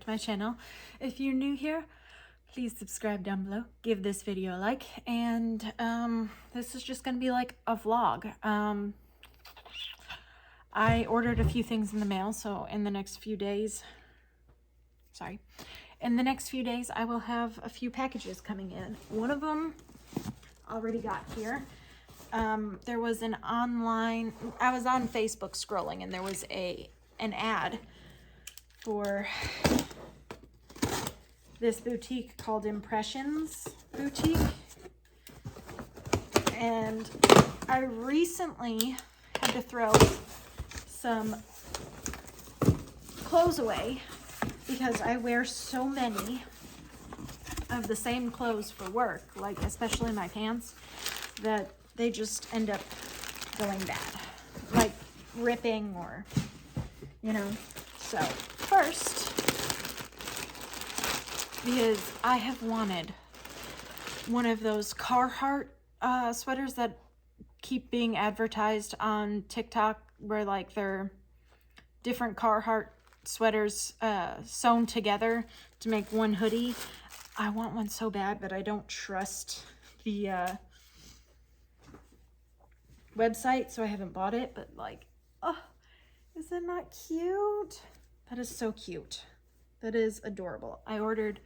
to my channel. If you're new here, please subscribe down below, give this video a like, and this is just gonna be like a vlog. I ordered a few things in the mail, so in the next few days, I will have a few packages coming in. One of them already got here. There was an online, I was on Facebook scrolling, and there was an ad for this boutique called Impressions Boutique. And I recently had to throw some clothes away because I wear so many of the same clothes for work, like especially my pants, that they just end up going bad, like ripping or, you know. So first, because I have wanted one of those Carhartt sweaters that keep being advertised on TikTok, where like they're different Carhartt sweaters sewn together to make one hoodie. I want one so bad, but I don't trust the website, so I haven't bought it. But like, oh, is that not cute? That is so cute. That is adorable. I ordered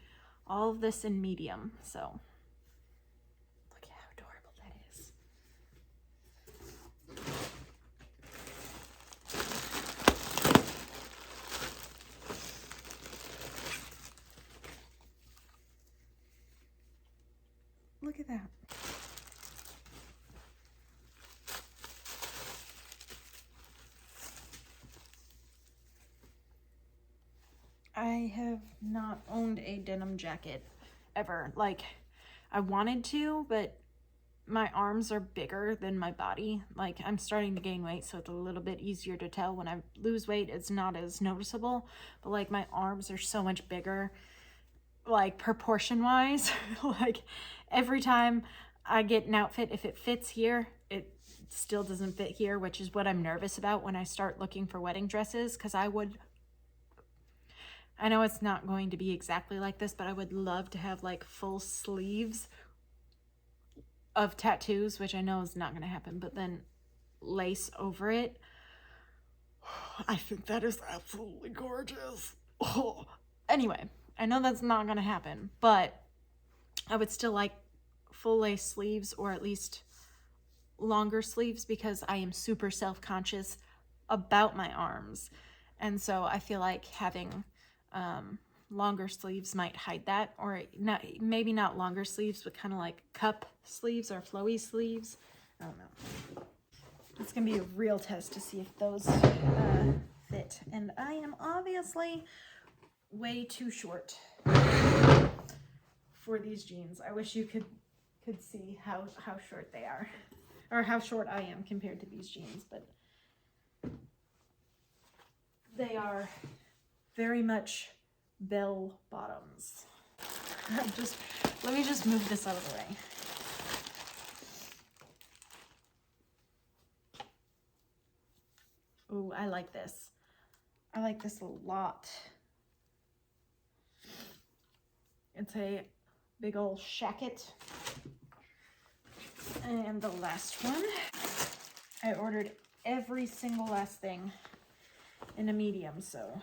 all of this in medium, so look at how adorable that is. Look at that. I have not owned a denim jacket ever. Like, I wanted to, but my arms are bigger than my body. Like, I'm starting to gain weight, so it's a little bit easier to tell. When I lose weight, it's not as noticeable, but like my arms are so much bigger, like proportion wise. Like every time I get an outfit, if it fits here, it still doesn't fit here, which is what I'm nervous about when I start looking for wedding dresses, because I know it's not going to be exactly like this, but I would love to have like full sleeves of tattoos, which I know is not going to happen, but then lace over it. I think that is absolutely gorgeous. Oh. Anyway, I know that's not going to happen, but I would still like full lace sleeves, or at least longer sleeves, because I am super self-conscious about my arms. And so I feel like having longer sleeves might hide that, or not, maybe not longer sleeves, but kind of like cup sleeves or flowy sleeves. I don't know. It's gonna be a real test to see if those fit. And I am obviously way too short for these jeans. I wish you could see how short they are, or how short I am compared to these jeans, but they are very much bell bottoms. Let me just move this out of the way. Ooh, I like this. I like this a lot. It's a big old shacket. And the last one, I ordered every single last thing in a medium, so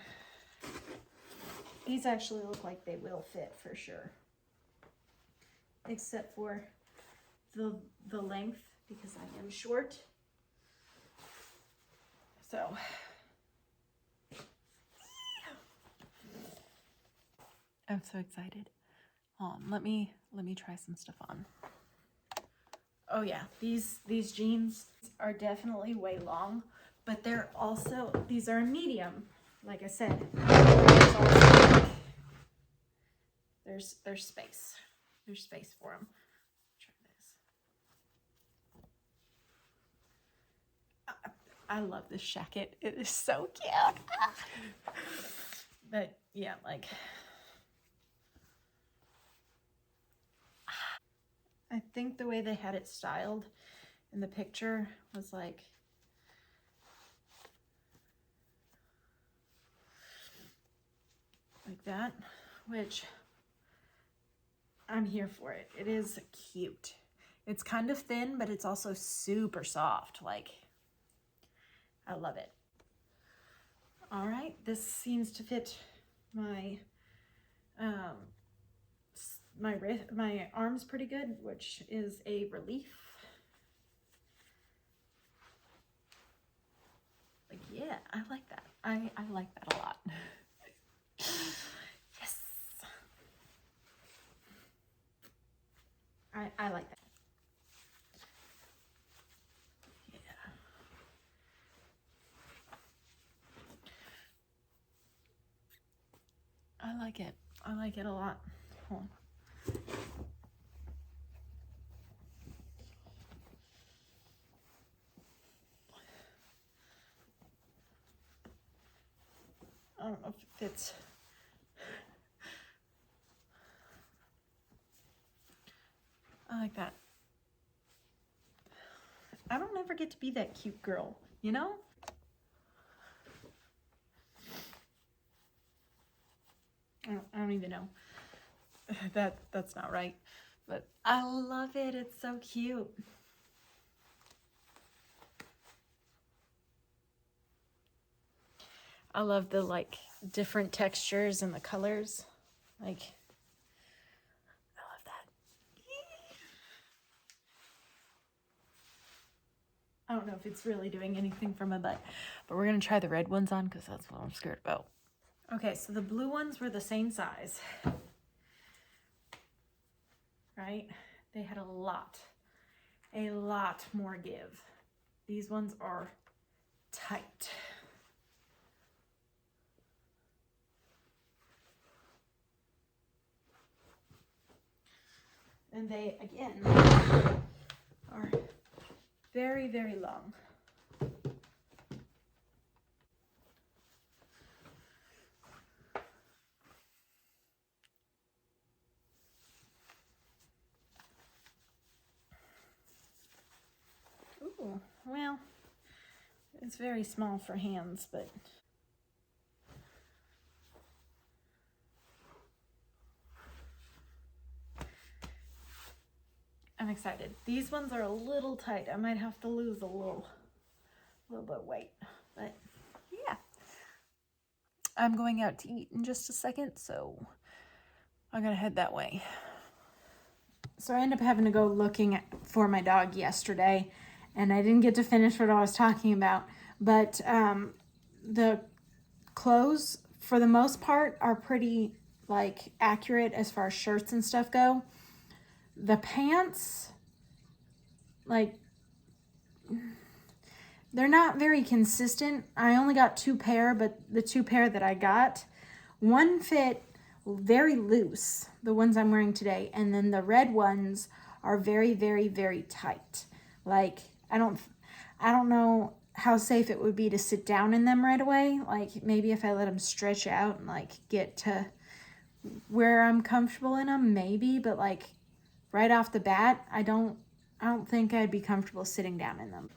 these actually look like they will fit for sure, except for the length, because I am short. So I'm so excited. Let me try some stuff on. Oh yeah, these jeans are definitely way long, but they're also, these are a medium. Like I said, there's space. There's space for them. Try this. I love this jacket. It is so cute. But yeah, like, I think the way they had it styled in the picture was like, like that, which I'm here for it. It is cute. It's kind of thin, but it's also super soft. Like, I love it. All right, this seems to fit my my arms pretty good, which is a relief. Like, yeah, I like that. I like that a lot. Yes. I like that. Yeah. I like it. I like it a lot. Hold on. I don't know if it fits. I like that. I don't ever get to be that cute girl, you know? I don't even know. That's not right. But I love it. It's so cute. I love the like different textures and the colors. Like, I love that. I don't know if it's really doing anything for my butt, but we're gonna try the red ones on because that's what I'm scared about. Okay, so the blue ones were the same size, right? They had a lot more give. These ones are tight. And they, again, are very, very long. Ooh, well, it's very small for hands, but I'm excited. These ones are a little tight. I might have to lose a little bit of weight, but yeah. I'm going out to eat in just a second, so I gotta head that way. So I ended up having to go looking for my dog yesterday, and I didn't get to finish what I was talking about, but the clothes, for the most part, are pretty like accurate as far as shirts and stuff go. The pants, like, they're not very consistent. I only got 2 pair, but the 2 pair that I got, one fit very loose, the ones I'm wearing today, and then the red ones are very, very, very tight. Like, I don't know how safe it would be to sit down in them right away. Like, maybe if I let them stretch out and like get to where I'm comfortable in them, maybe, but like right off the bat, I don't think I'd be comfortable sitting down in them.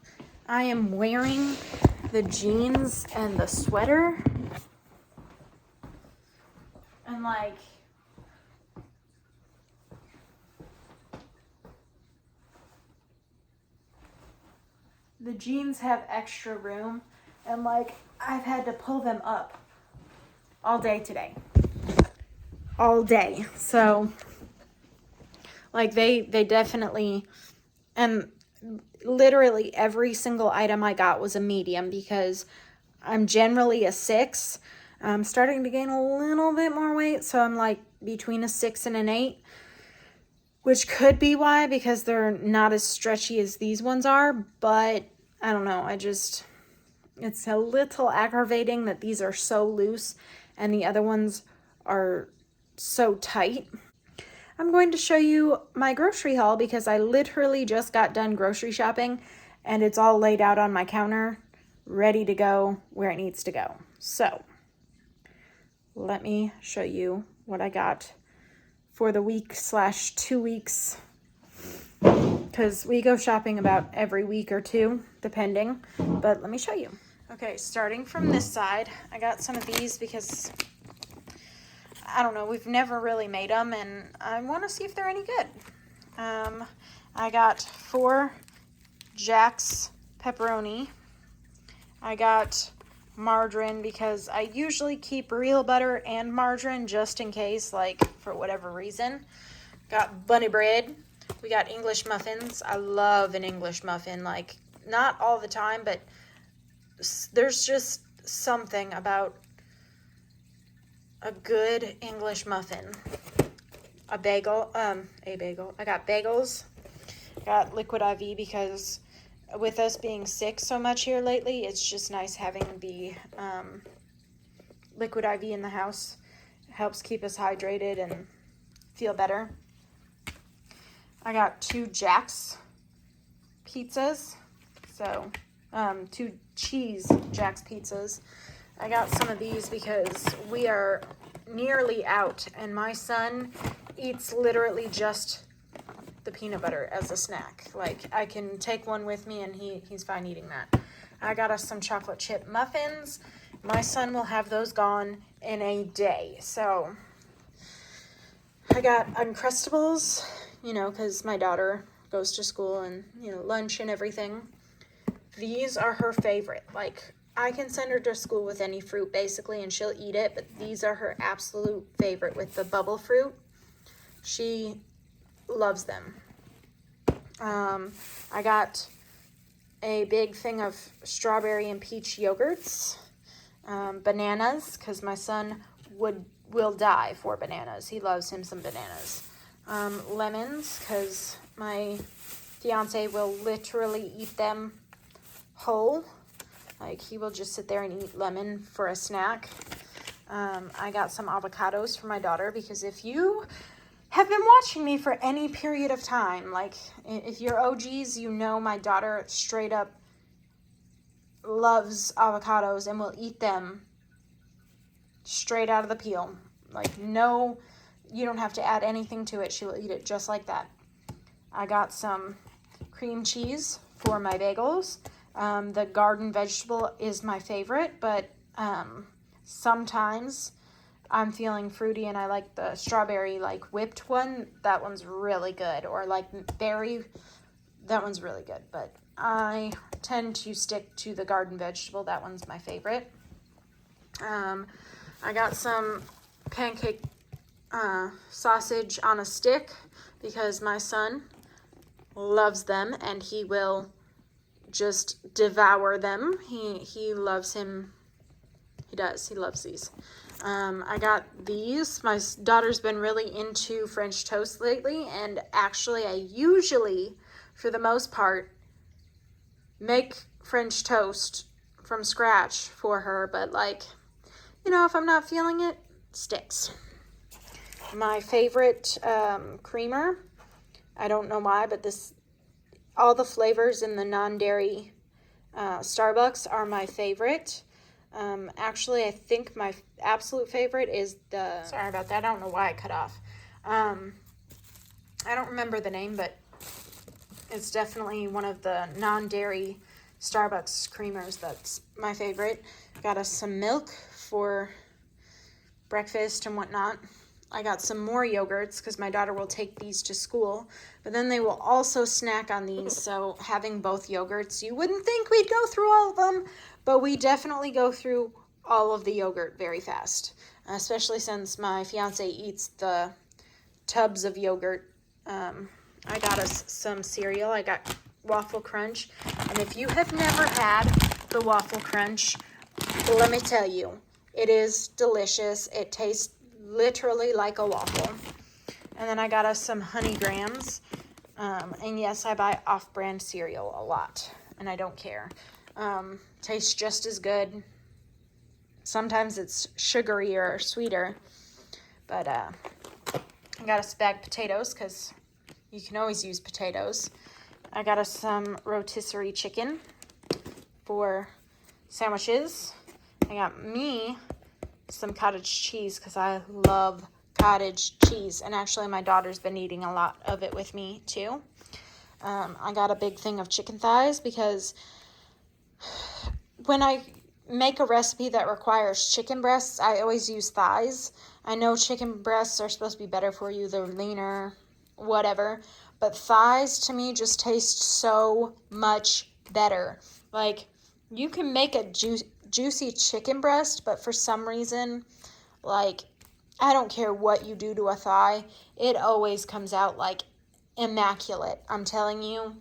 I am wearing the jeans and the sweater, and like, the jeans have extra room, and like, I've had to pull them up all day today. All day. So like, they definitely, and literally every single item I got was a medium because I'm generally a 6. I'm starting to gain a little bit more weight, so I'm like between a 6 and an 8, which could be why, because they're not as stretchy as these ones are, but I don't know. It's a little aggravating that these are so loose and the other ones are so tight. I'm going to show you my grocery haul because I literally just got done grocery shopping and it's all laid out on my counter, ready to go where it needs to go. So let me show you what I got for the week/2 weeks, because we go shopping about every week or 2, depending, but let me show you. Okay, starting from this side, I got some of these because I don't know, we've never really made them, and I want to see if they're any good. I got 4 Jack's pepperoni. I got margarine because I usually keep real butter and margarine just in case, like, for whatever reason. Got bunny bread. We got English muffins. I love an English muffin. Like, not all the time, but there's just something about a good English muffin. A bagel. I got bagels. Got Liquid IV because with us being sick so much here lately, it's just nice having the Liquid IV in the house. It helps keep us hydrated and feel better. I got 2 Jack's pizzas. So, 2 cheese Jack's pizzas. I got some of these because we are nearly out, and my son eats literally just the peanut butter as a snack. Like, I can take one with me and he's fine eating that. I got us some chocolate chip muffins. My son will have those gone in a day. So I got Uncrustables, you know, because my daughter goes to school and, you know, lunch and everything. These are her favorite. Like, I can send her to school with any fruit basically and she'll eat it, but these are her absolute favorite with the bubble fruit. She loves them. I got a big thing of strawberry and peach yogurts, bananas, because my son will die for bananas. He loves him some bananas. Lemons, because my fiance will literally eat them whole. Like, he will just sit there and eat lemon for a snack. I got some avocados for my daughter because if you have been watching me for any period of time, like, if you're OGs, you know my daughter straight up loves avocados and will eat them straight out of the peel. Like, no, you don't have to add anything to it. She will eat it just like that. I got some cream cheese for my bagels. The garden vegetable is my favorite, but sometimes I'm feeling fruity and I like the strawberry, like, whipped one. That one's really good. Or, like, berry, that one's really good. But I tend to stick to the garden vegetable. That one's my favorite. I got some pancake sausage on a stick because my son loves them and he will just devour them. He loves him. He does. He loves these. I got these. My daughter's been really into French toast lately, and actually I usually, for the most part, make French toast from scratch for her, but, like, you know, if I'm not feeling it, sticks. My favorite creamer, I don't know why, but all the flavors in the non-dairy Starbucks are my favorite. Actually, I think my absolute favorite is sorry about that, I don't know why I cut off. I don't remember the name, but it's definitely one of the non-dairy Starbucks creamers that's my favorite. Got us some milk for breakfast and whatnot. I got some more yogurts because my daughter will take these to school, but then they will also snack on these, so having both yogurts, you wouldn't think we'd go through all of them, but we definitely go through all of the yogurt very fast, especially since my fiance eats the tubs of yogurt. I got us some cereal. I got Waffle Crunch, and if you have never had the Waffle Crunch, let me tell you, it is delicious. It tastes literally like a waffle. And then I got us some Honey Grams. And yes, I buy off-brand cereal a lot, and I don't care. Tastes just as good. Sometimes it's sugarier or sweeter. But I got us bagged potatoes because you can always use potatoes. I got us some rotisserie chicken for sandwiches. I got me some cottage cheese because I love cottage cheese, and actually my daughter's been eating a lot of it with me too. I got a big thing of chicken thighs because when I make a recipe that requires chicken breasts, I always use thighs. I know chicken breasts are supposed to be better for you, they're leaner, whatever, but thighs to me just taste so much better. Like, you can make a juicy chicken breast, but for some reason, like, I don't care what you do to a thigh, it always comes out like immaculate. I'm telling you,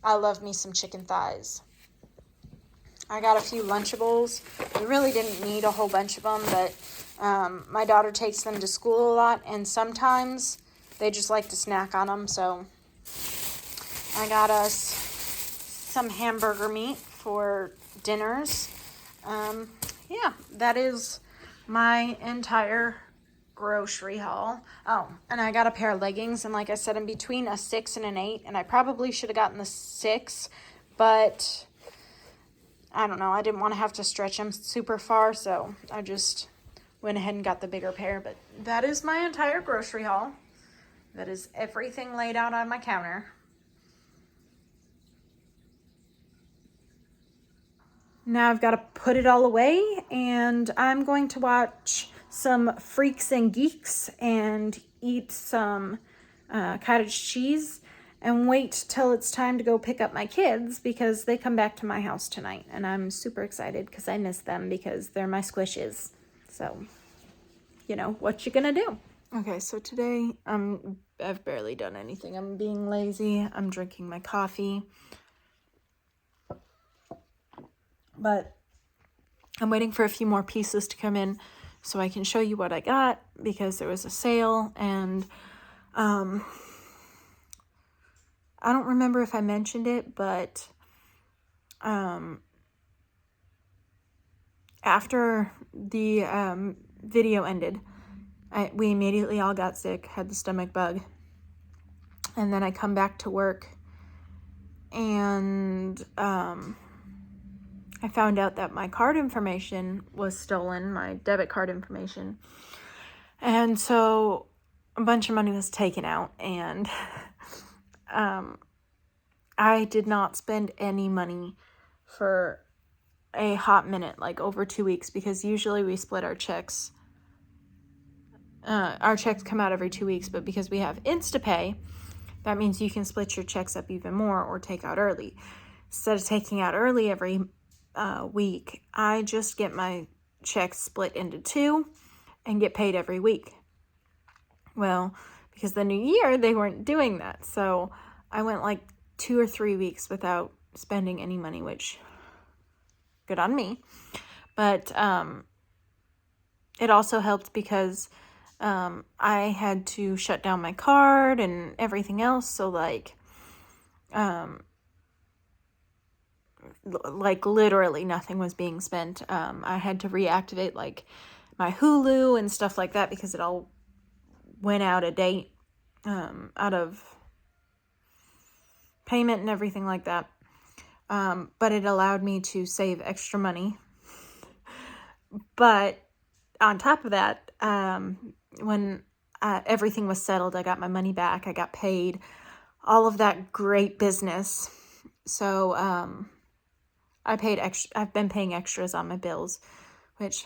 I love me some chicken thighs. I got a few Lunchables. We really didn't need a whole bunch of them, but my daughter takes them to school a lot, and sometimes they just like to snack on them, so I got us some hamburger meat for dinners. Yeah, that is my entire grocery haul. Oh, and I got a pair of leggings, and like I said, I'm between a 6 and an 8, and I probably should have gotten the 6, but I don't know, I didn't want to have to stretch them super far, so I just went ahead and got the bigger pair. But that is my entire grocery haul. That is everything laid out on my counter. Now I've got to put it all away, and I'm going to watch some Freaks and Geeks and eat some cottage cheese and wait till it's time to go pick up my kids because they come back to my house tonight, and I'm super excited because I miss them because they're my squishes. So, you know, what you gonna do? Okay, so today I've barely done anything. I'm being lazy. I'm drinking my coffee. But I'm waiting for a few more pieces to come in so I can show you what I got because there was a sale, and I don't remember if I mentioned it, but after the video ended, we immediately all got sick, had the stomach bug, and then I come back to work, and I found out that my card information was stolen, my debit card information, and so a bunch of money was taken out, and I did not spend any money for a hot minute, like over 2 weeks, because usually we split our checks. Our checks come out every 2 weeks, but because we have Instapay, that means you can split your checks up even more or take out early. Instead of taking out early every week, I just get my checks split into 2 and get paid every week. Well, because the new year, they weren't doing that. So I went like 2 or 3 weeks without spending any money, which good on me. But it also helped because I had to shut down my card and everything else. So like literally nothing was being spent. I had to reactivate like my Hulu and stuff like that because it all went out of date, out of payment and everything like that. But it allowed me to save extra money. But on top of that, when everything was settled, I got my money back, I got paid, all of that great business. So I've been paying extras on my bills, which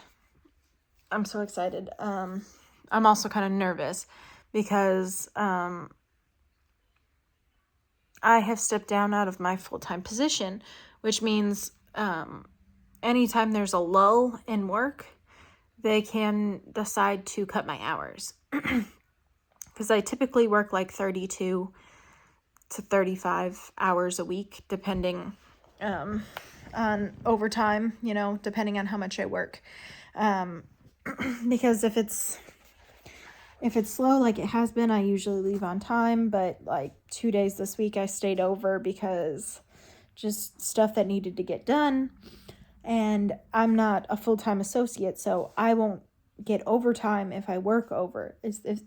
I'm so excited. I'm also kind of nervous because I have stepped down out of my full-time position, which means anytime there's a lull in work, they can decide to cut my hours. Because I typically work like 32 to 35 hours a week, depending on overtime, you know, depending on how much I work. Because if it's slow like it has been, I usually leave on time, but like 2 days this week I stayed over because just stuff that needed to get done, and I'm not a full-time associate, so I won't get overtime if I work over, if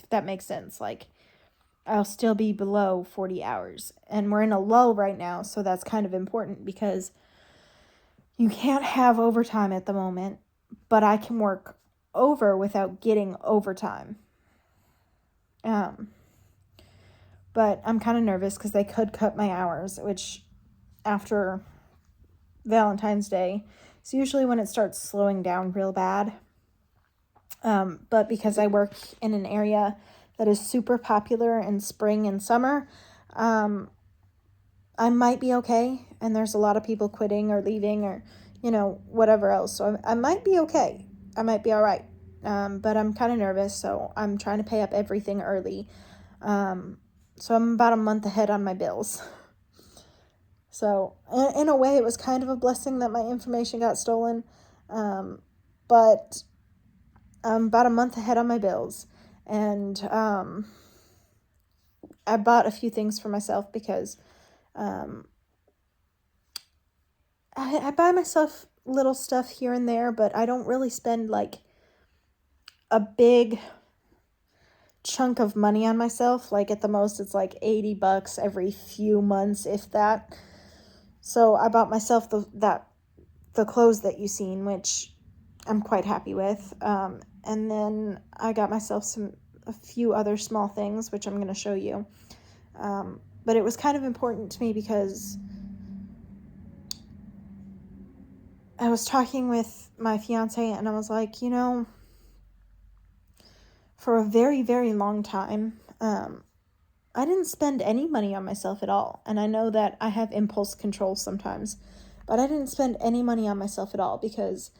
that makes sense. Like, I'll still be below 40 hours, and we're in a lull right now, so that's kind of important because you can't have overtime at the moment, but I can work over without getting overtime. But I'm kind of nervous because they could cut my hours, which after Valentine's Day, It's usually when it starts slowing down real bad. But because I work in an area that is super popular in spring and summer, I might be okay. And there's a lot of people quitting or leaving or, whatever else. So I might be okay. I might be all right. But I'm kind of nervous, so I'm trying to pay up everything early. So I'm about a month ahead on my bills. So in a way, it was kind of a blessing that my information got stolen. But I'm about a month ahead on my bills. And I bought a few things for myself because I buy myself little stuff here and there, but I don't really spend like a big chunk of money on myself. Like at the most, it's like $80 every few months, if that. So I bought myself the clothes that you've seen, which I'm quite happy with. And then I got myself a few other small things, which I'm going to show you. But it was kind of important to me because I was talking with my fiance and I was like, for a very, very long time, I didn't spend any money on myself at all. And I know that I have impulse control sometimes, but I didn't spend any money on myself at all because,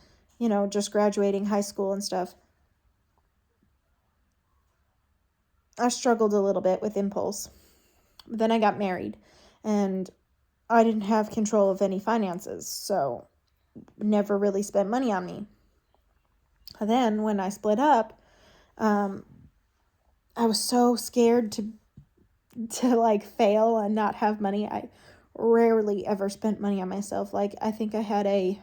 just graduating high school and stuff, I struggled a little bit with impulse. But then I got married and I didn't have control of any finances, so never really spent money on me. Then when I split up, I was so scared to like fail and not have money. I rarely ever spent money on myself. Like I think I had a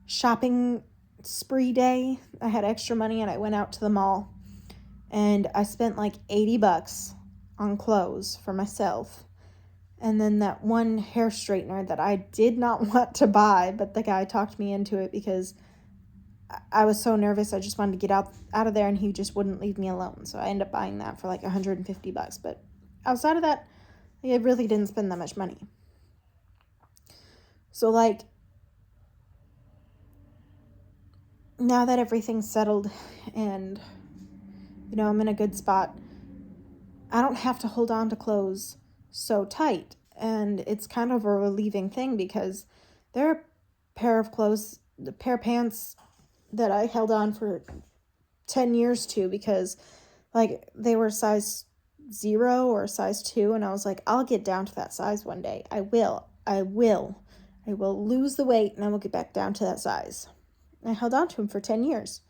shopping spree day. I had extra money and I went out to the mall and I spent like $80 on clothes for myself. And then that one hair straightener that I did not want to buy, but the guy talked me into it because I was so nervous. I just wanted to get out of there and he just wouldn't leave me alone. So I ended up buying that for like $150. But outside of that, I really didn't spend that much money. So like, now that everything's settled and, I'm in a good spot, I don't have to hold on to clothes so tight. And it's kind of a relieving thing because there are a pair of pants that I held on for 10 years to because like they were size 0 or size 2 and I was like, I'll get down to that size one day. I will lose the weight and I will get back down to that size. And I held on to them for 10 years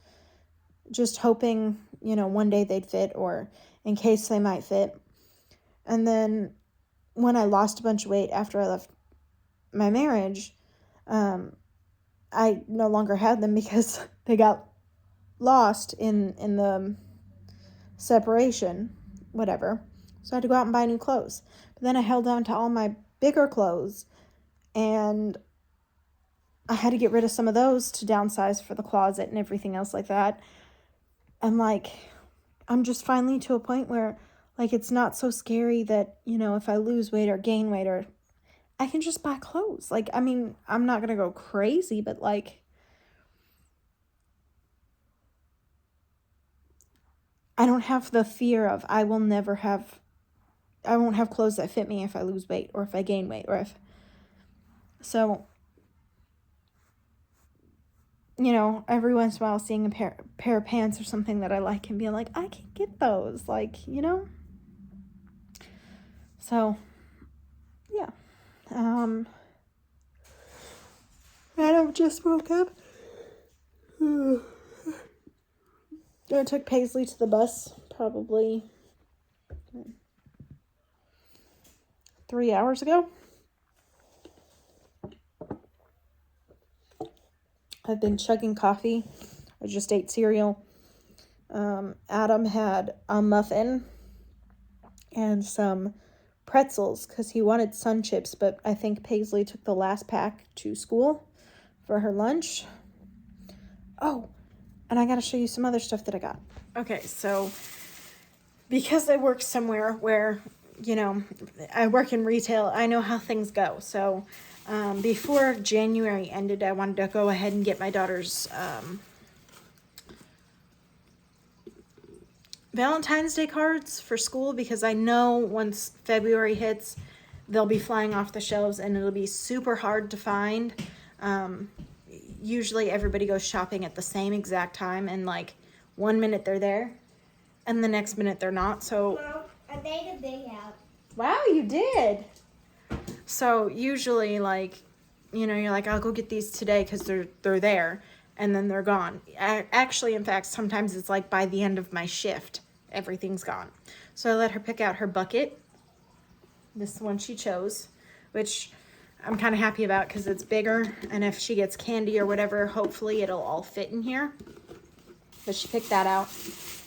just hoping, one day they'd fit or in case they might fit. And then when I lost a bunch of weight after I left my marriage, I no longer had them because they got lost in the separation, whatever. So I had to go out and buy new clothes. But then I held on to all my bigger clothes and I had to get rid of some of those to downsize for the closet and everything else like that. And like, I'm just finally to a point where like, it's not so scary that, if I lose weight or gain weight or I can just buy clothes. Like, I mean, I'm not going to go crazy, but like, I don't have the fear of I won't have clothes that fit me if I lose weight or if I gain weight so, every once in a while seeing a pair of pants or something that I like and being like, I can get those, like, So, yeah. Adam just woke up. I took Paisley to the bus probably 3 hours ago. I've been chugging coffee. I just ate cereal. Adam had a muffin and some pretzels because he wanted Sun Chips, but I think Paisley took the last pack to school for her lunch. Oh, and I got to show you some other stuff that I got. Okay, so because I work somewhere where, I work in retail, I know how things go. So Before January ended, I wanted to go ahead and get my daughter's Valentine's Day cards for school, because I know once February hits, they'll be flying off the shelves and it'll be super hard to find. Usually everybody goes shopping at the same exact time, and like 1 minute they're there and the next minute they're not. So Well, I made a big house. wow, you did. So usually, like, you know, you're like, I'll go get these today because they're there, and then they're gone. Actually, in fact, sometimes it's like by the end of my shift, everything's gone. So I let her pick out her bucket. This one she chose, which I'm kind of happy about because it's bigger, and if she gets candy or whatever, hopefully it'll all fit in here. But she picked that out.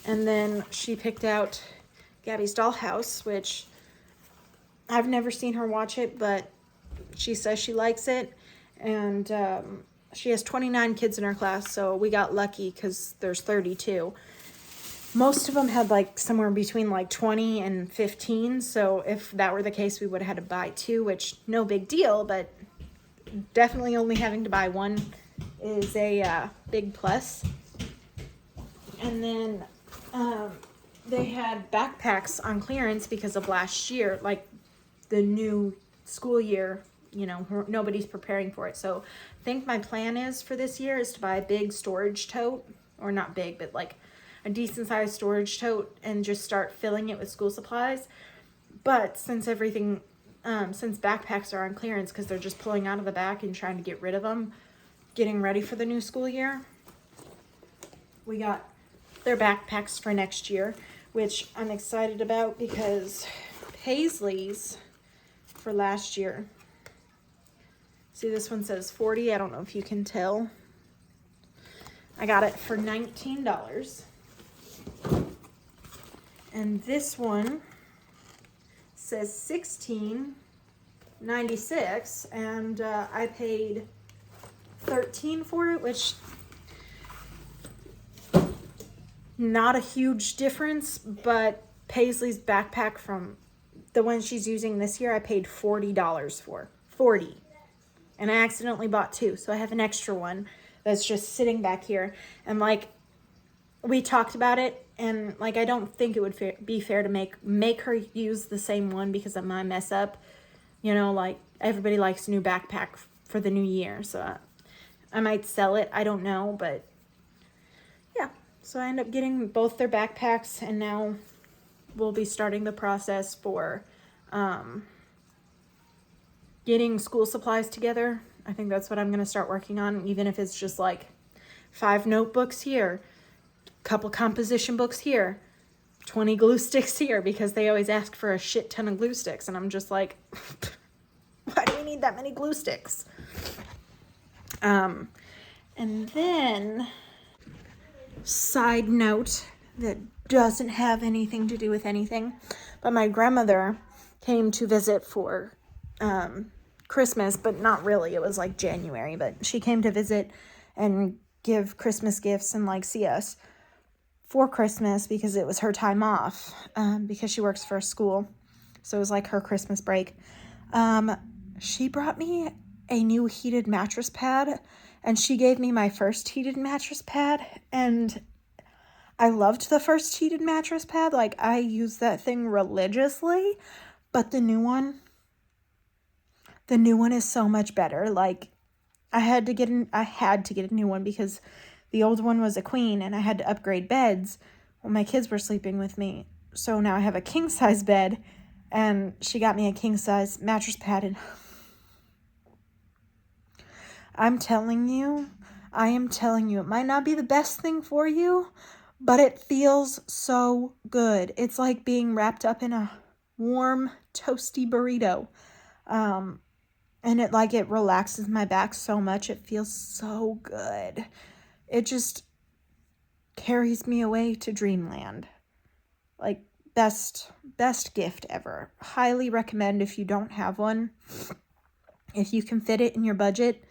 And then she picked out Gabby's Dollhouse, which I've never seen her watch it, but she says she likes it. And she has 29 kids in her class, so we got lucky because there's 32. Most of them had like somewhere between like 20 and 15. So if that were the case, we would have had to buy 2, which no big deal, but definitely only having to buy 1 is a big plus. And then they had backpacks on clearance because of last year, like the new school year, you know, nobody's preparing for it. So I think my plan is for this year is to buy a big storage tote, or not big, but like a decent sized storage tote, and just start filling it with school supplies. But since everything, since backpacks are on clearance because they're just pulling out of the back and trying to get rid of them, getting ready for the new school year, we got their backpacks for next year, which I'm excited about because Paisley's for last year. See, this one says 40. I don't know if you can tell. I got it for $19. And this one says $16.96, and I paid $13 for it, which not a huge difference, but Paisley's backpack from the one she's using this year, I paid $40 for. 40. And I accidentally bought 2, so I have an extra one that's just sitting back here. And like, we talked about it, and like, I don't think it would be fair to make her use the same one because of my mess up. You know, like, everybody likes a new backpack for the new year, so I might sell it. I don't know, but yeah. So I end up getting both their backpacks, and now we'll be starting the process for getting school supplies together. I think that's what I'm going to start working on, even if it's just like 5 notebooks here, couple composition books here, 20 glue sticks here, because they always ask for a shit ton of glue sticks, and I'm just like, why do we need that many glue sticks? And then, side note that doesn't have anything to do with anything, but my grandmother came to visit for Christmas, but not really. It was like January, but she came to visit and give Christmas gifts and like see us for Christmas because it was her time off, because she works for a school. So it was like her Christmas break. She brought me a new heated mattress pad, and she gave me my first heated mattress pad, and I loved the first heated mattress pad. Like, I use that thing religiously, but the new one is so much better. Like, I had to get a new one because the old one was a queen and I had to upgrade beds when my kids were sleeping with me. So now I have a king size bed, and she got me a king size mattress pad, and I am telling you, it might not be the best thing for you, but it feels so good. It's like being wrapped up in a warm, toasty burrito. And it relaxes my back so much. It feels so good. It just carries me away to dreamland. Like, best gift ever. Highly recommend if you don't have one. If you can fit it in your budget,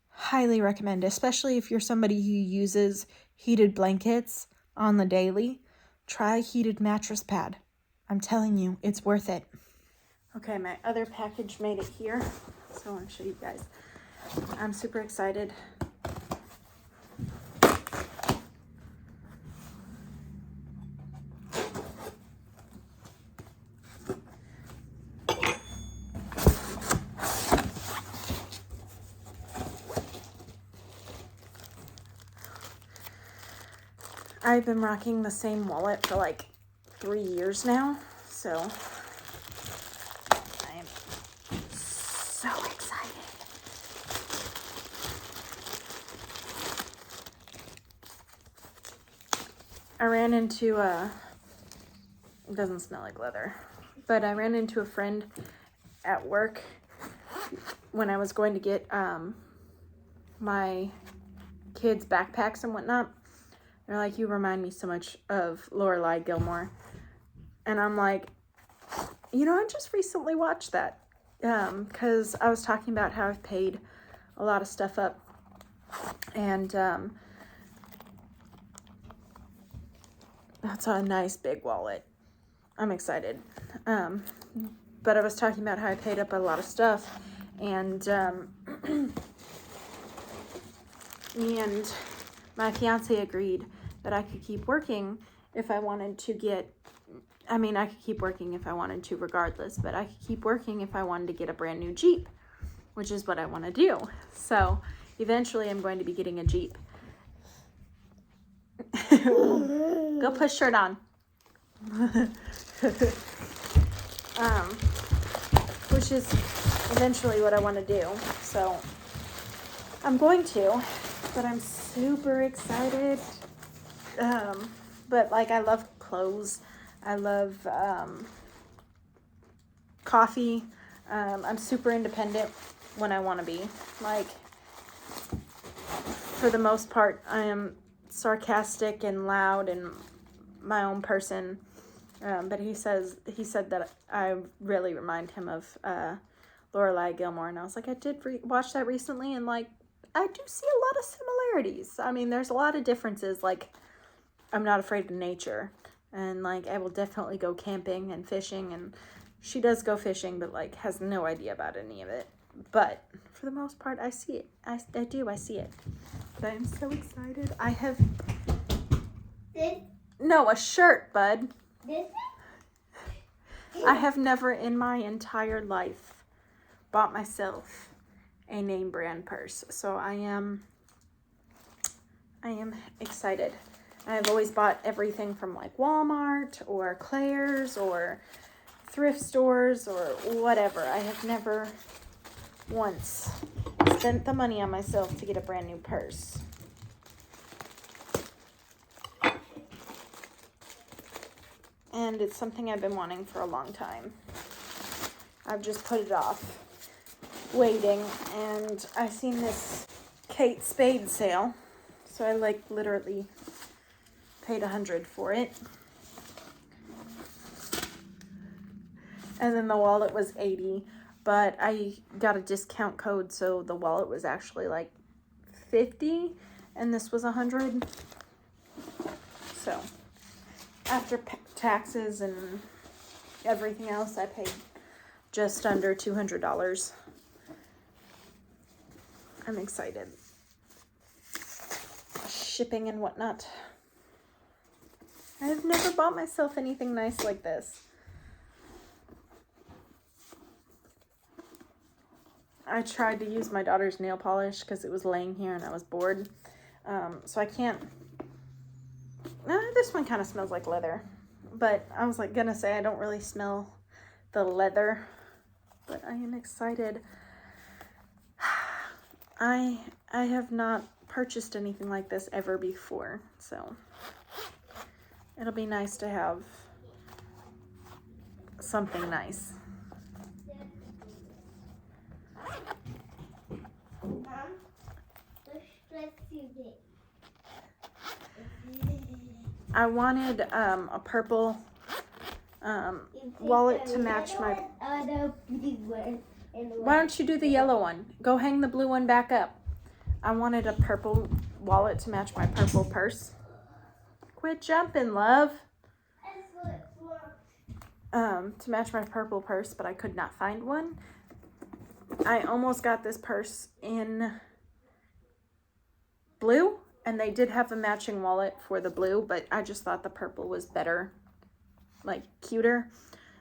highly recommend, especially if you're somebody who uses heated blankets on the daily. Try a heated mattress pad. I'm telling you, it's worth it. Okay, my other package made it here. So I want to show you guys. I'm super excited. I've been rocking the same wallet for like 3 years now, so I am so excited. I ran into it doesn't smell like leather, but I ran into a friend at work when I was going to get my kids' backpacks and whatnot. They're like, you remind me so much of Lorelai Gilmore. And I'm like, you know, I just recently watched that. Because I was talking about how I've paid a lot of stuff up. And that's a nice big wallet. I'm excited. But I was talking about how I paid up a lot of stuff. And me and my fiance agreed that I could keep working if I wanted to get, I mean, I could keep working if I wanted to regardless, but I could keep working if I wanted to get a brand new Jeep, which is what I want to do. So eventually I'm going to be getting a Jeep. Go put shirt on. Which is eventually what I want to do. So I'm going to, but I'm super excited. But like, I love clothes. I love coffee. I'm super independent when I want to be. Like, for the most part, I am sarcastic and loud and my own person. But he said that I really remind him of Lorelai Gilmore, and I was like, I did watch that recently, and like, I do see a lot of similarities. I mean, there's a lot of differences. Like, I'm not afraid of nature, and like, I will definitely go camping and fishing, and she does go fishing, but like, has no idea about any of it. But for the most part, I see it. I see it. But I'm so excited. I have no, a shirt, bud. I have never in my entire life bought myself a name brand purse. So I am excited. I've always bought everything from like Walmart or Claire's or thrift stores or whatever. I have never once spent the money on myself to get a brand new purse. And it's something I've been wanting for a long time. I've just put it off, waiting, and I seen this Kate Spade sale, so I like literally paid $100 for it. And then the wallet was $80, but I got a discount code, so the wallet was actually like $50, and this was $100. So after taxes and everything else, I paid just under $200. I'm excited. Shipping and whatnot. I've never bought myself anything nice like this. I tried to use my daughter's nail polish because it was laying here and I was bored. So I can't. This one kind of smells like leather. But I was like gonna say I don't really smell the leather. But I am excited. I have not purchased anything like this ever before. So it'll be nice to have something nice. I wanted a purple wallet to match my... Why don't you do the yellow one? Go hang the blue one back up. I wanted a purple wallet to match my purple purse. Quit jumping, love. To match my purple purse, but I could not find one. I almost got this purse in blue, and they did have a matching wallet for the blue, but I just thought the purple was better, like cuter.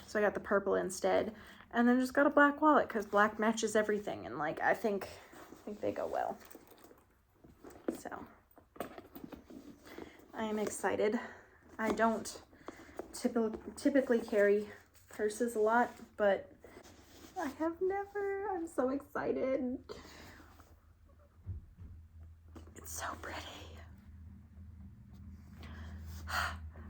So I got the purple instead. And then just got a black wallet because black matches everything, and like I think they go well. So I am excited. I don't typically carry purses a lot, but I have never. I'm so excited. It's so pretty.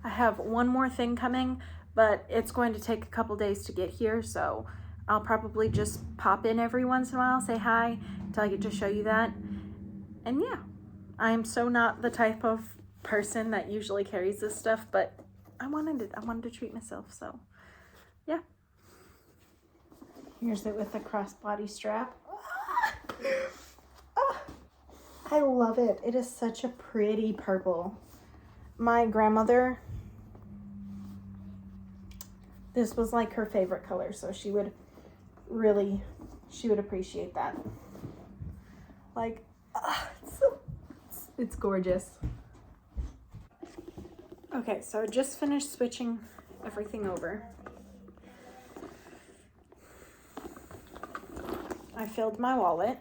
I have one more thing coming, but it's going to take a couple days to get here, so I'll probably just pop in every once in a while, say hi, until I get to show you that. And yeah, I'm so not the type of person that usually carries this stuff, but I wanted to treat myself, so yeah. Here's it with the crossbody strap. I love it. It is such a pretty purple. My grandmother, this was like her favorite color, so she would appreciate that. Like, it's gorgeous. Okay, so I just finished switching everything over. I filled my wallet.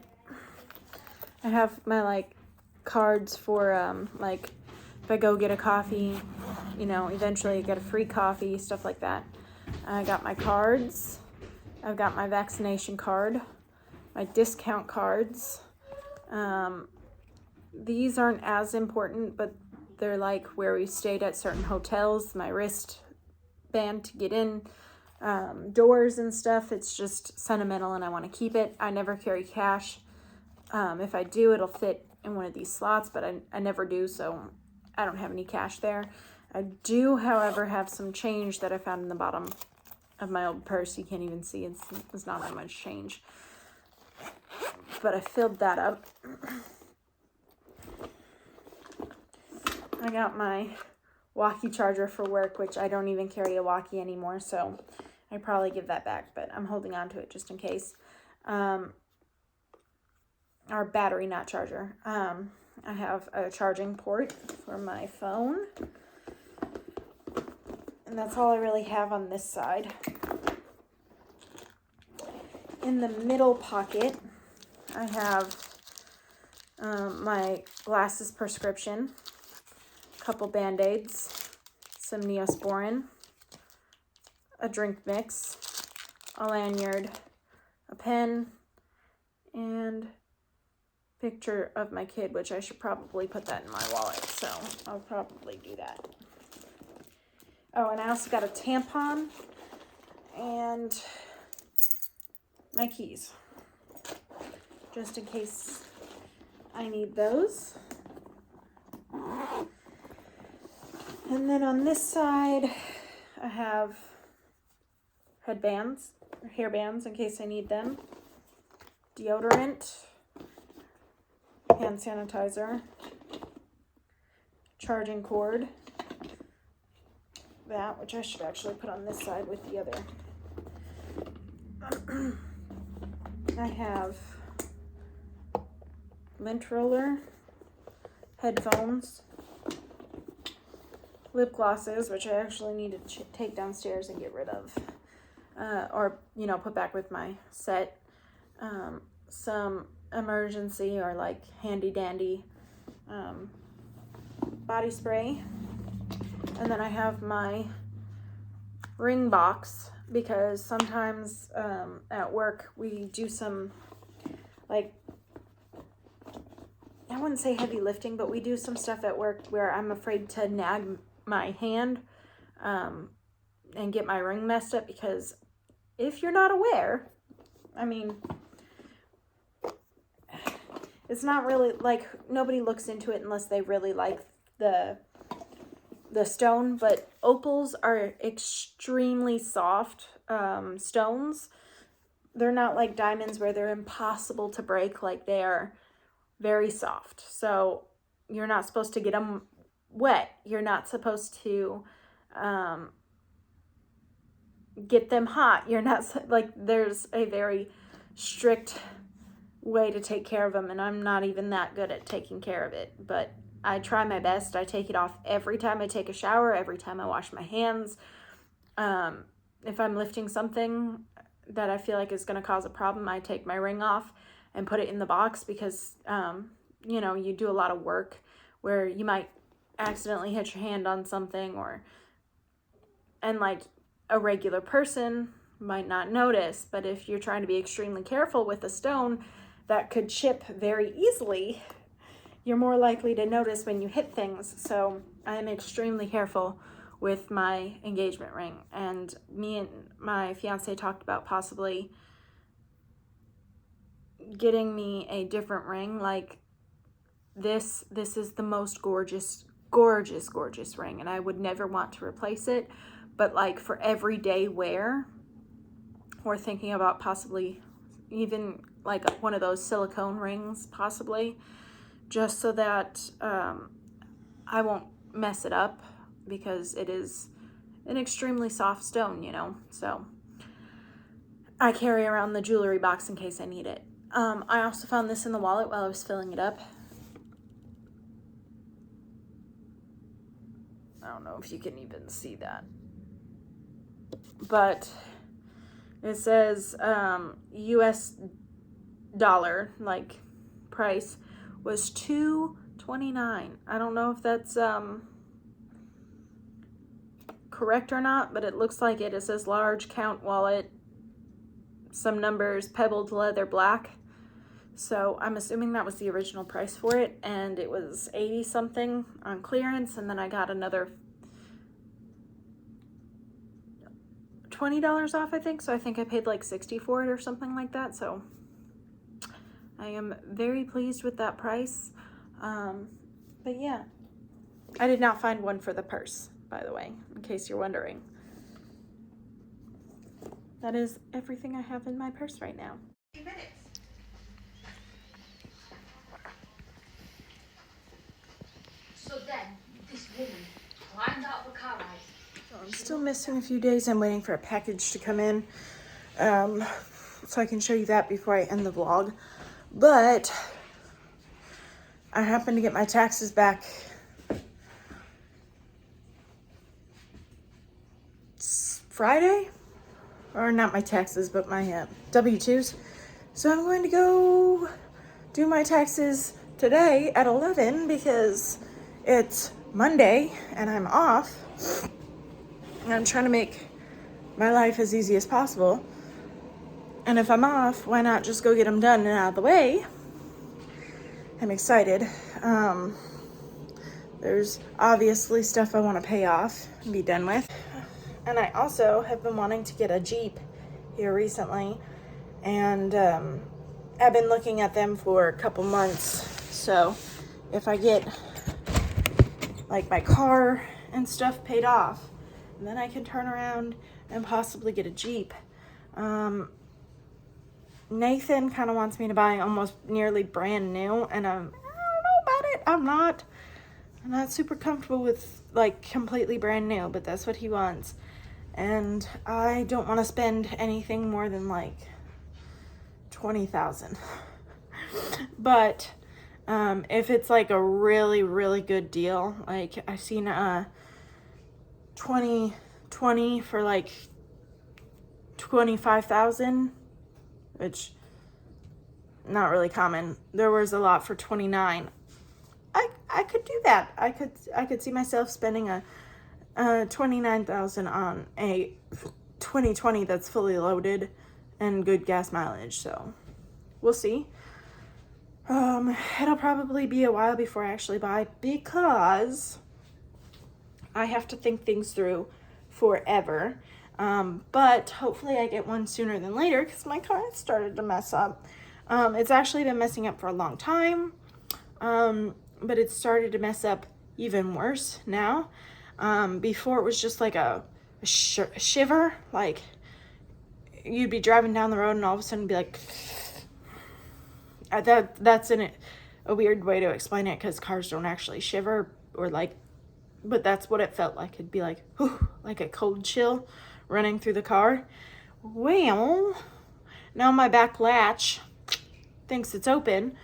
I have my like cards for like if I go get a coffee, you know, eventually I get a free coffee, stuff like that. I got my cards. I've got my vaccination card, my discount cards. These aren't as important, but they're like where we stayed at certain hotels, my wristband to get in, doors and stuff. It's just sentimental and I want to keep it. I never carry cash. If I do, it'll fit in one of these slots, but I never do, so I don't have any cash there. I do, however, have some change that I found in the bottom of my old purse. You can't even see, it's not that much change. But I filled that up. I got my walkie charger for work, which I don't even carry a walkie anymore, so I probably give that back, but I'm holding on to it just in case. Our battery, not charger. I have a charging port for my phone. And that's all I really have on this side. In the middle pocket, I have my glasses prescription, a couple Band-Aids, some Neosporin, a drink mix, a lanyard, a pen, and picture of my kid, which I should probably put that in my wallet, so I'll probably do that. Oh, and I also got a tampon and my keys, just in case I need those. And then on this side, I have headbands, or hair bands in case I need them, deodorant, hand sanitizer, charging cord, that, which I should actually put on this side with the other. I have lint roller, headphones, lip glosses, which I actually need to take downstairs and get rid of, or, you know, put back with my set, some emergency or like handy dandy body spray, and then I have my ring box because sometimes at work we do some, like, I wouldn't say heavy lifting, but we do some stuff at work where I'm afraid to nag my hand and get my ring messed up, because if you're not aware, I mean, it's not really, like, nobody looks into it unless they really like the stone, but opals are extremely soft stones. They're not like diamonds where they're impossible to break. Like, they are very soft. So you're not supposed to get them wet. You're not supposed to get them hot. You're not, like, there's a very strict way to take care of them, and I'm not even that good at taking care of it, but I try my best. I take it off every time I take a shower, every time I wash my hands. If I'm lifting something that I feel like is going to cause a problem, I take my ring off and put it in the box because, you know, you do a lot of work where you might accidentally hit your hand on something, and like a regular person might not notice, but if you're trying to be extremely careful with a stone that could chip very easily, you're more likely to notice when you hit things. So I am extremely careful with my engagement ring, and me and my fiance talked about possibly getting me a different ring. Like this is the most gorgeous ring, and I would never want to replace it, but like for everyday wear, we're thinking about possibly even like one of those silicone rings, possibly, just so that I won't mess it up, because it is an extremely soft stone, you know. So I carry around the jewelry box in case I need it. I also found this in the wallet while I was filling it up. I don't know if you can even see that, but it says US dollar, like price was $2.29. I don't know if that's correct or not, but it looks like it. It says large count wallet, some numbers, pebbled leather black. So I'm assuming that was the original price for it, and it was 80 something on clearance, and then I got another $20 off, I think. So I think I paid like 60 for it or something like that. So I am very pleased with that price. But yeah, I did not find one for the purse, by the way, in case you're wondering. That is everything I have in my purse right now. 2 minutes. So then, this woman climbed out of a car ride. So I'm still missing a few days. I'm waiting for a package to come in, so I can show you that before I end the vlog. But I happened to get my taxes back Friday, or not my taxes, but my W-2s. So I'm going to go do my taxes today at 11 because it's Monday and I'm off. And I'm trying to make my life as easy as possible. And if I'm off, why not just go get them done and out of the way? I'm excited. There's obviously stuff I want to pay off and be done with. And I also have been wanting to get a Jeep here recently. And I've been looking at them for a couple months. So if I get like my car and stuff paid off, then I can turn around and possibly get a Jeep. Nathan kind of wants me to buy almost nearly brand new, and I don't know about it. I'm not super comfortable with like completely brand new, but that's what he wants. And I don't want to spend anything more than like $20,000. But if it's like a really, really good deal, like I've seen 2020 for like $25,000, which not really common. There was a lot for $29,000. I could do that. I could see myself spending a $29,000 on a 2020 that's fully loaded and good gas mileage. So we'll see. It'll probably be a while before I actually buy, because I have to think things through forever. But hopefully I get one sooner than later, because my car has started to mess up. It's actually been messing up for a long time. But it's started to mess up even worse now. Before it was just like a shiver, like you'd be driving down the road and all of a sudden be like, that's a weird way to explain it, because cars don't actually shiver, or like, but that's what it felt like. It'd be like, whew, like a cold chill running through the car. Well, now my back latch thinks it's open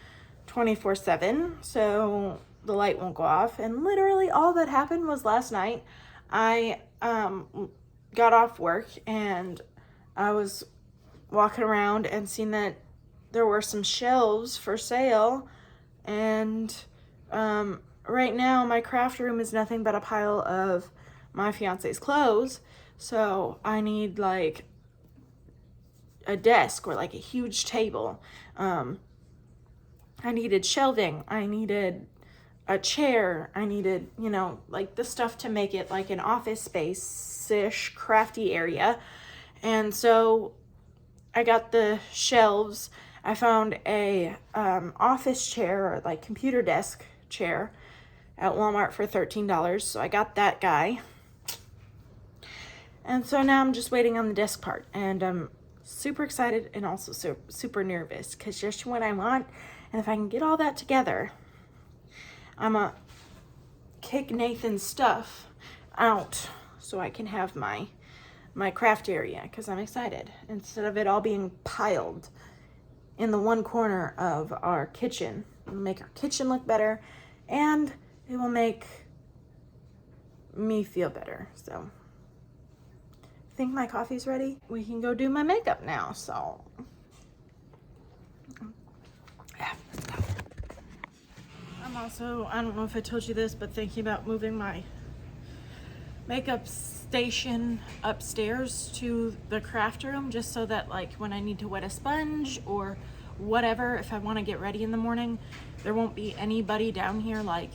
24/7, so the light won't go off. And literally all that happened was last night I got off work and I was walking around and seen that there were some shelves for sale, and right now my craft room is nothing but a pile of my fiance's clothes. So I need like a desk or like a huge table. I needed shelving. I needed a chair. I needed, you know, like the stuff to make it like an office space-ish crafty area. And so I got the shelves. I found a office chair, or like computer desk chair at Walmart for $13. So I got that guy. And so now I'm just waiting on the desk part. And I'm super excited and also super nervous because just what I want. And if I can get all that together, I'm going to kick Nathan's stuff out so I can have my craft area, because I'm excited. Instead of it all being piled in the one corner of our kitchen. It'll make our kitchen look better, and it will make me feel better. So I think my coffee's ready. We can go do my makeup now, so yeah, let's go. I'm also, I don't know if I told you this, but thinking about moving my makeup station upstairs to the craft room, just so that like when I need to wet a sponge or whatever, if I want to get ready in the morning, there won't be anybody down here like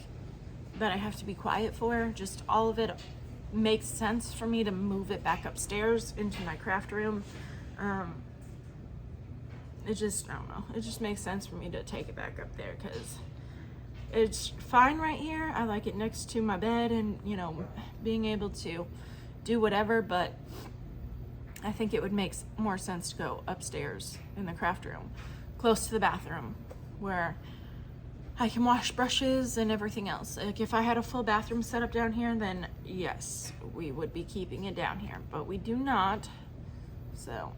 that I have to be quiet for. Just all of it makes sense for me to move it back upstairs into my craft room. It just, I don't know, it just makes sense for me to take it back up there because it's fine right here. I like it next to my bed and, you know, being able to do whatever, but I think it would make more sense to go upstairs in the craft room, close to the bathroom, where I can wash brushes and everything else. Like if I had a full bathroom set up down here, then yes, we would be keeping it down here, but we do not. So,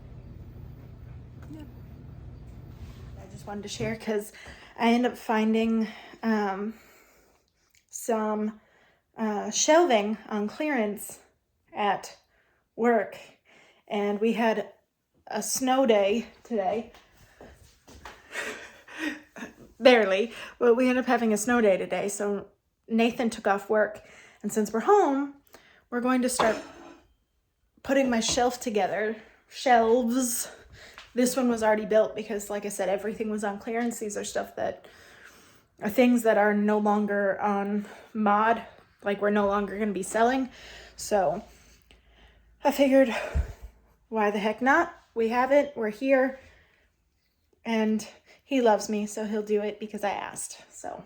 yeah. I just wanted to share because I ended up finding some shelving on clearance at work, and we had a snow day today. Barely, but we ended up having a snow day today, so Nathan took off work, and since we're home, we're going to start putting my shelves. This one was already built because, like I said, everything was on clearance. These are things that are no longer on mod, like we're no longer going to be selling. So I figured, why the heck not? We have it, we're here, and he loves me, so he'll do it because I asked. So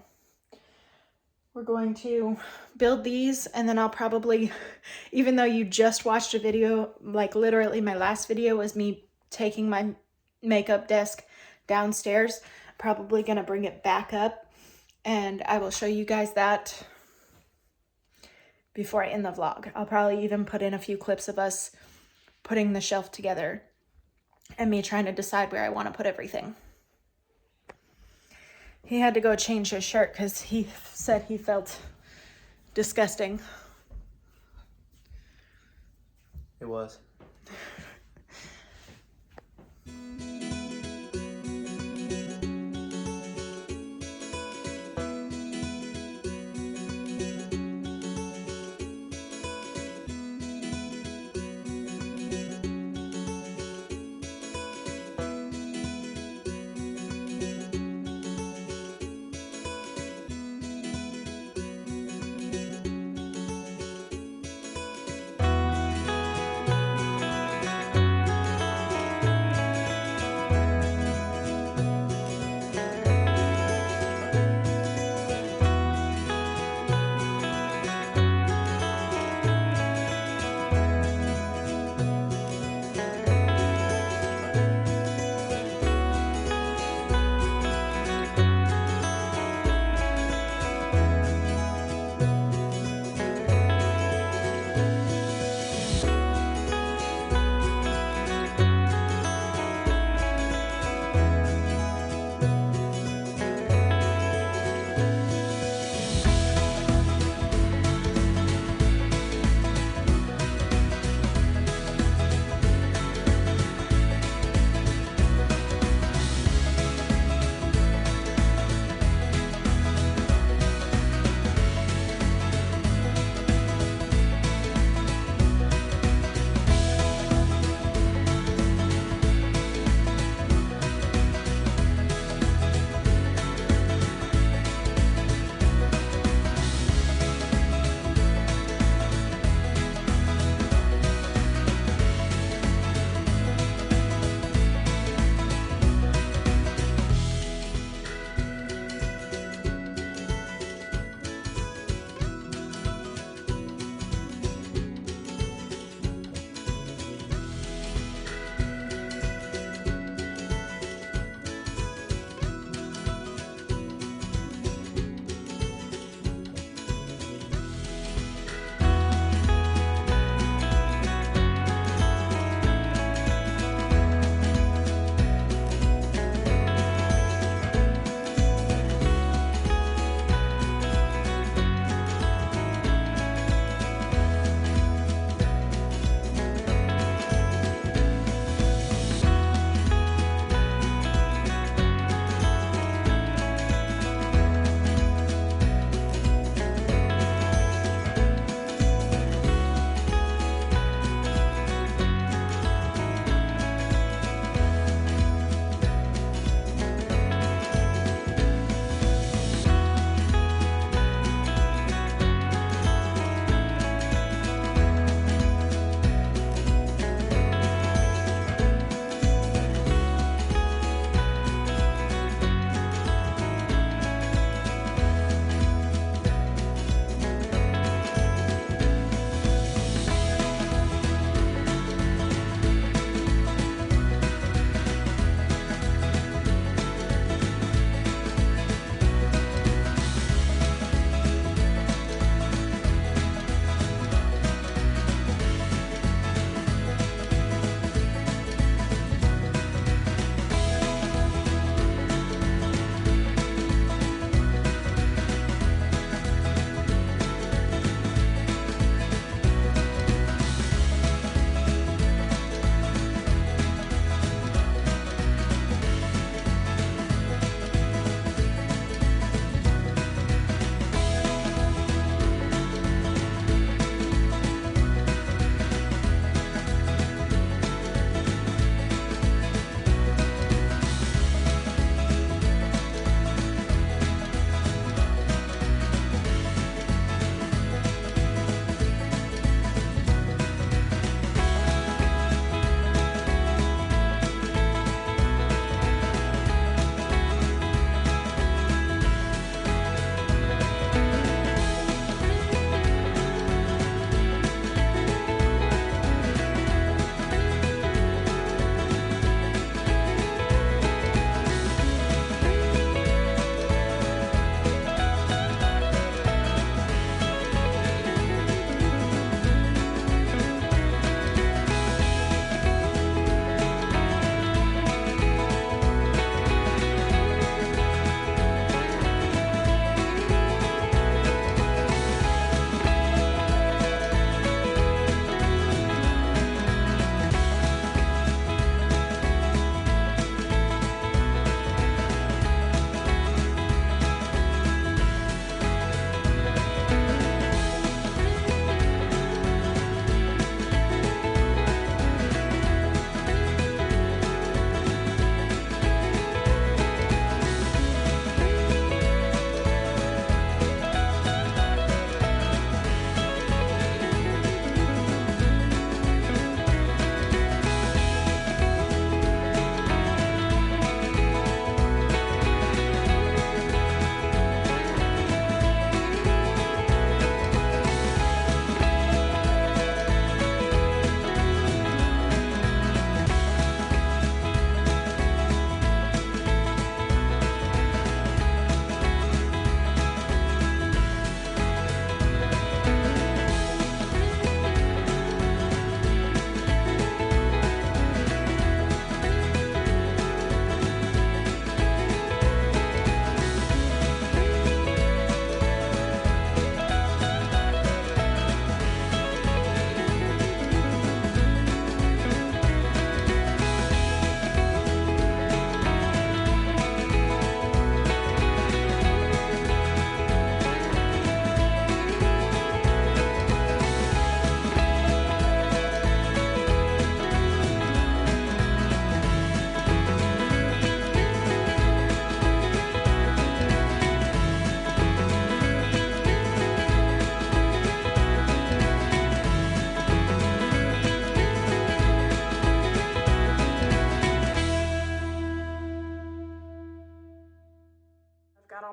we're going to build these, and then I'll probably, even though you just watched a video, like literally my last video was me taking my makeup desk downstairs, probably gonna bring it back up, and I will show you guys that before I end the vlog. I'll probably even put in a few clips of us putting the shelf together and me trying to decide where I want to put everything. He had to go change his shirt because he said he felt disgusting. It was.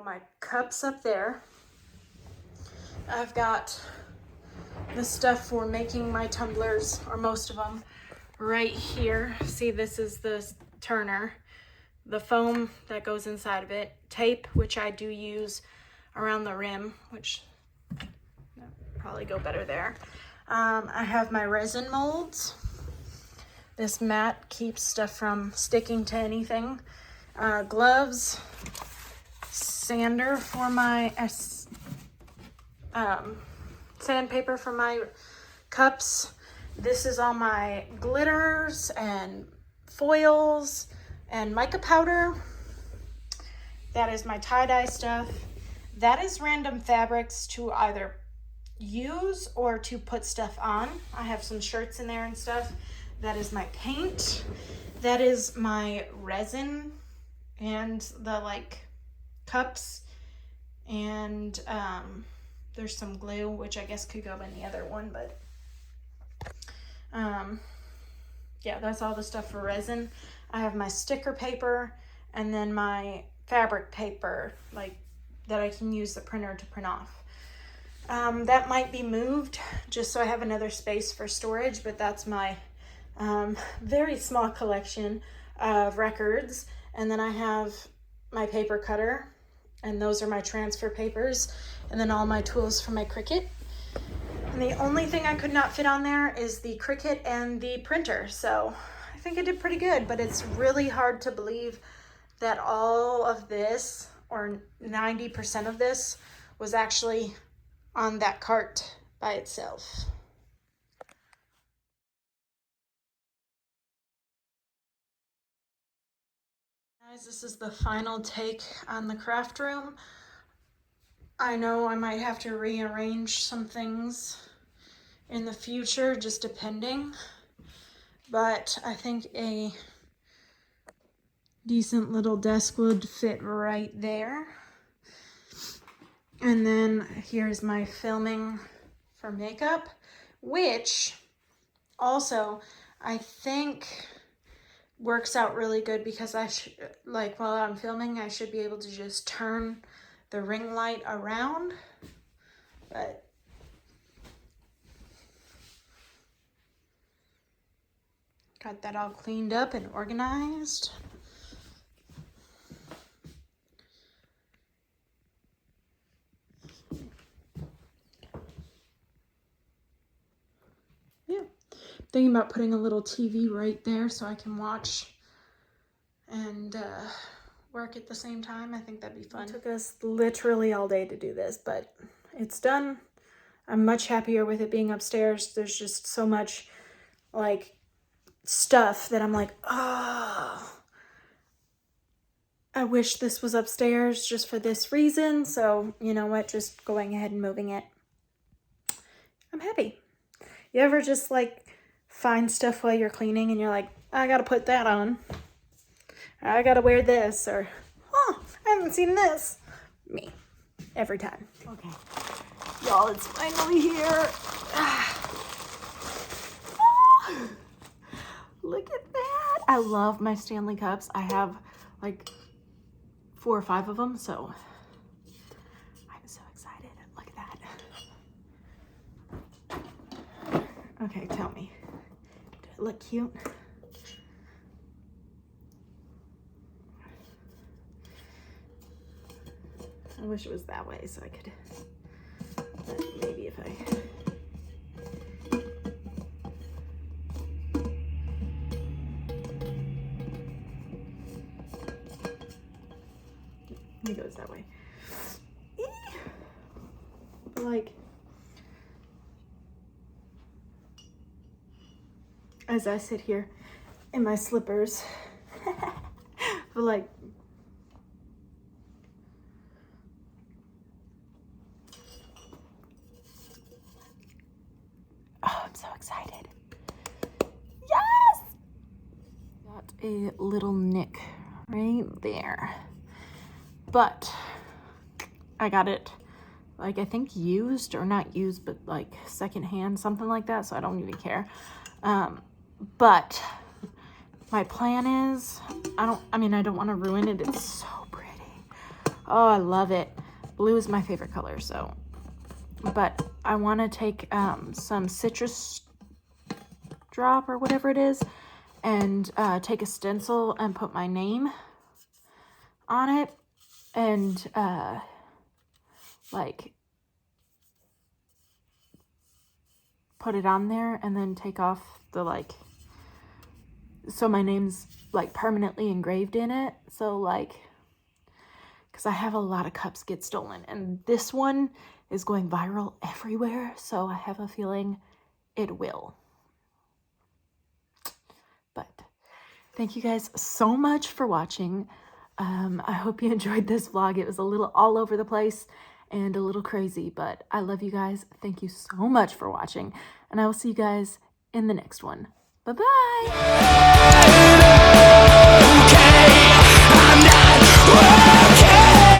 my cups up there. I've got the stuff for making my tumblers, or most of them, right here. See, this is the turner, the foam that goes inside of it, tape, which I do use around the rim, which probably go better there. I have my resin molds. This mat keeps stuff from sticking to anything. Gloves, sander for my sandpaper for my cups. This is all my glitters and foils and mica powder. That is my tie-dye stuff. That is random fabrics to either use or to put stuff on. I have some shirts in there and stuff. That is my paint. That is my resin and the like cups, and there's some glue, which I guess could go in the other one, but yeah, that's all the stuff for resin. I have my sticker paper and then my fabric paper, like that I can use the printer to print off. That might be moved just so I have another space for storage, but that's my very small collection of records. And then I have my paper cutter, and those are my transfer papers, and then all my tools for my Cricut. And the only thing I could not fit on there is the Cricut and the printer. So I think I did pretty good, but it's really hard to believe that all of this, or 90% of this, was actually on that cart by itself. Guys, this is the final take on the craft room. I know I might have to rearrange some things in the future, just depending, but I think a decent little desk would fit right there. And then here's my filming for makeup, which also I think works out really good because I should, like, while I'm filming, I should be able to just turn the ring light around, but got that all cleaned up and organized. Yeah, thinking about putting a little TV right there so I can watch and work at the same time. I think that'd be fun. It took us literally all day to do this, but it's done. I'm much happier with it being upstairs. There's just so much like stuff that I'm like, oh, I wish this was upstairs just for this reason. So you know what, just going ahead and moving it. I'm happy. You ever just like find stuff while you're cleaning and you're like, I gotta put that on, I gotta wear this, or oh, I haven't seen this. Me, every time. Okay, y'all, it's finally here. Look at that. I love my Stanley cups. I have like 4 or 5 of them, so I'm so excited. Look at that. Okay, tell me, did it look cute? I wish it was that way so I could, maybe if I, it goes that way. But like, as I sit here in my slippers, but like, oh, I'm so excited. Yes! Got a little nick right there. But I got it, like, I think used, or not used, but like secondhand, something like that. So I don't even care. But my plan is, I don't want to ruin it. It's so pretty. Oh, I love it. Blue is my favorite color, so. But I want to take some citrus drop or whatever it is and take a stencil and put my name on it and like put it on there and then take off the like, so my name's like permanently engraved in it. So like, because I have a lot of cups get stolen and this one is going viral everywhere, so I have a feeling it will. But thank you guys so much for watching. I hope you enjoyed this vlog. It was a little all over the place and a little crazy, but I love you guys. Thank you so much for watching, and I will see you guys in the next one. Bye-bye.